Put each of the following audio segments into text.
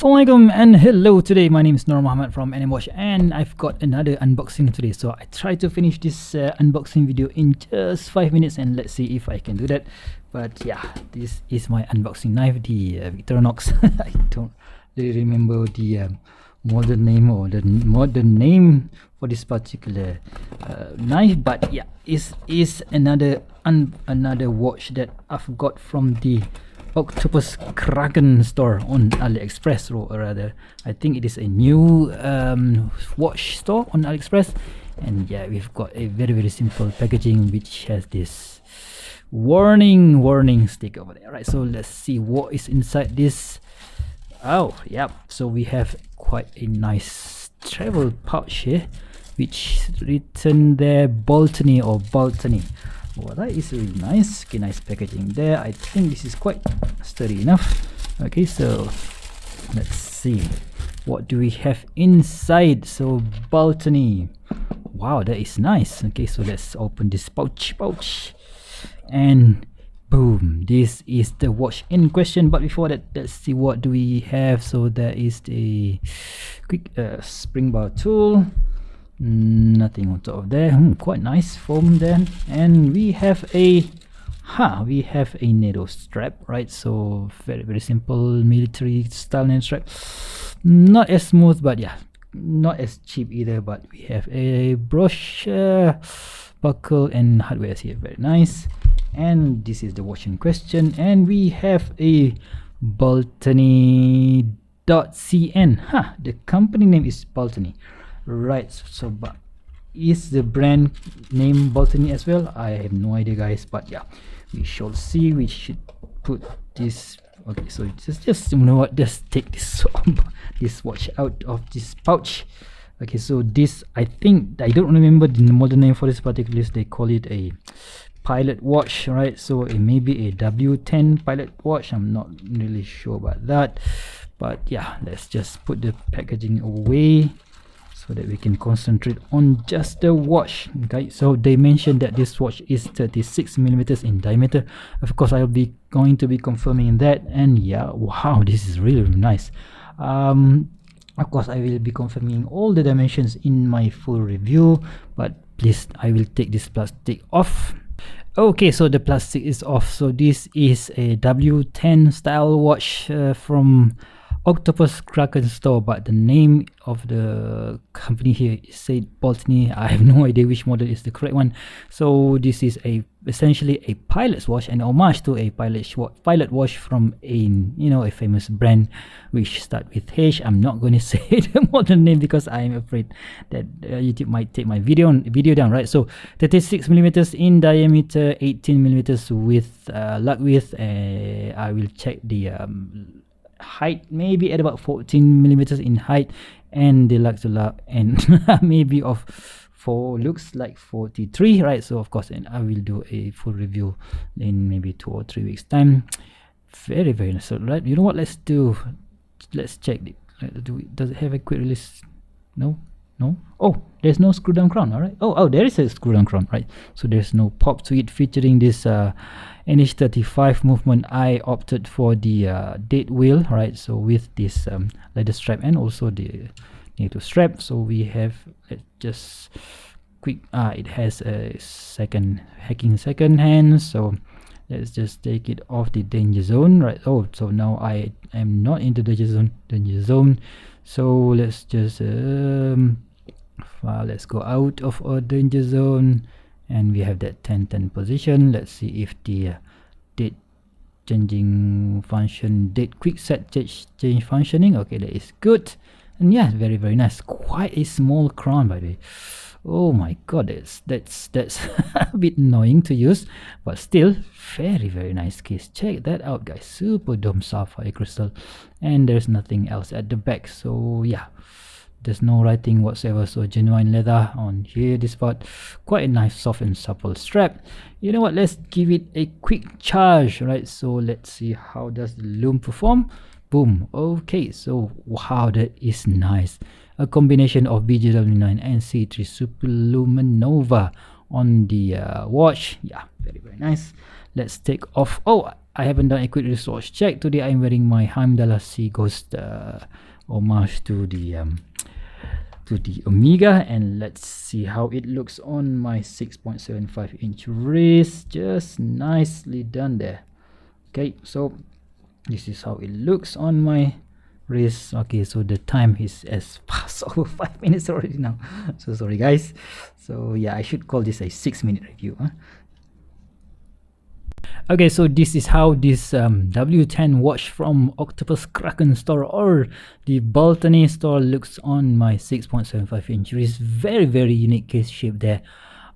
Assalamualaikum and hello. Today my name is Nur Muhammad from NMWatch and I've got another unboxing today. So I try to finish this unboxing video in just 5 minutes and let's see if I can do that. But yeah, this is my unboxing knife, the Victorinox. I don't really remember the modern name or the modern name for this particular knife, but yeah, is another watch that I've got from the Octopus Kraken store on AlieExpress, or rather I think it is a new watch store on AlieExpress. And yeah, we've got a very simple packaging which has this warning sticker over there, right? So let's see what is inside this. Oh yeah, so we have quite a nice travel pouch here which written there Baltany or Baltany. Well, that is really nice. Okay, nice packaging there. I think this is quite sturdy enough. Okay, so let's see what do we have inside. So Baltany, wow, that is nice. Okay, so let's open this pouch and boom, this is the watch in question. But before that, let's see what do we have. So there is the quick spring bar tool. Nothing on top of there. Quite nice foam there. And we have a NATO strap, right? So very simple military style NATO strap. Not as smooth, but yeah, not as cheap either. But we have a brochure, buckle and hardware here. Very nice. And this is the watch in question. And we have a Baltany W10. The company name is Baltany. Right, so but is the brand name Baltany as well? I have no idea, guys, but yeah, we shall see. We should put this. Okay, so just you know what, just take this this watch out of this pouch. Okay, so this, I think, I don't remember the modern name for this particular list. They call it a Pilot watch, right? So it may be a W10 Pilot watch. I'm not really sure about that, but yeah, let's just put the packaging away so that we can concentrate on just the watch. Okay, so they mentioned that this watch is 36mm in diameter. Of course, I'll be going to be confirming that. And yeah, wow, this is really nice. Of course, I will be confirming all the dimensions in my full review, but please, I will take this plastic off. Okay, so the plastic is off. So this is a W10 style watch from Octopus Kraken store, but the name of the company here is said Baltany. I have no idea which model is the correct one. So this is essentially a pilot's watch, an homage to a pilot watch from a famous brand which start with H. I'm not going to say the model name because I'm afraid that YouTube might take my video down, right? So 36mm in diameter, 18mm with lug width. I will check the height, maybe at about 14mm in height, and the lug to lug and maybe of looks like 43, right? So of course, and I will do a full review in maybe 2 or 3 weeks time. Very nice. So right, you know what, let's check it. Does it have a quick release? No. Oh, there's no screw down crown. All right. Oh, there is a screw down crown, right? So there's no pop to it, featuring this NH35 movement. I opted for the date wheel, right? So with this leather strap and also the NATO strap. So we have, let's just quick. It has a second hand. So let's just take it off the danger zone, right? Oh, so now I am not in the danger zone. So let's just let's go out of our danger zone, and we have that 10-10 position. Let's see if the date changing function, date quick set change functioning. Okay, that is good. And yeah, very nice. Quite a small crown, by the way. Oh my god, that's a bit annoying to use, but still very nice case. Check that out, guys. Super dome sapphire crystal, and there's nothing else at the back. So yeah, there's no writing whatsoever. So genuine leather on here, this part. Quite a nice soft and supple strap. You know what, let's give it a quick charge, right? So let's see how does the loom perform. Boom. Okay, so wow, that is nice. A combination of BGW9 and C3 Super Luminova on the watch. Yeah, very nice. Let's take off. Oh, I haven't done a quick wristwatch check. Today I'm wearing my Heimdall Sea Ghost homage to the Omega, and let's see how it looks on my 6.75 inch wrist. Just nicely done there. Okay, so this is how it looks on my wrist. Okay, so the time is as fast over 5 minutes already now. So sorry guys. So yeah, I should call this a 6-minute review, huh? Okay, so this is how this W10 watch from Octopus Kraken store or the Baltany store looks on my 6.75 inch wrist. Very unique case shape there.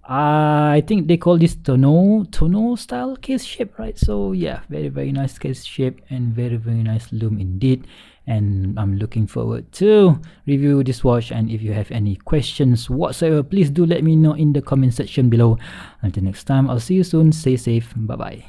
I think they call this tonneau style case shape, right? So yeah, very nice case shape and very nice lume indeed. And I'm looking forward to review this watch. And if you have any questions whatsoever, please do let me know in the comment section below. Until next time, I'll see you soon. Stay safe. Bye bye.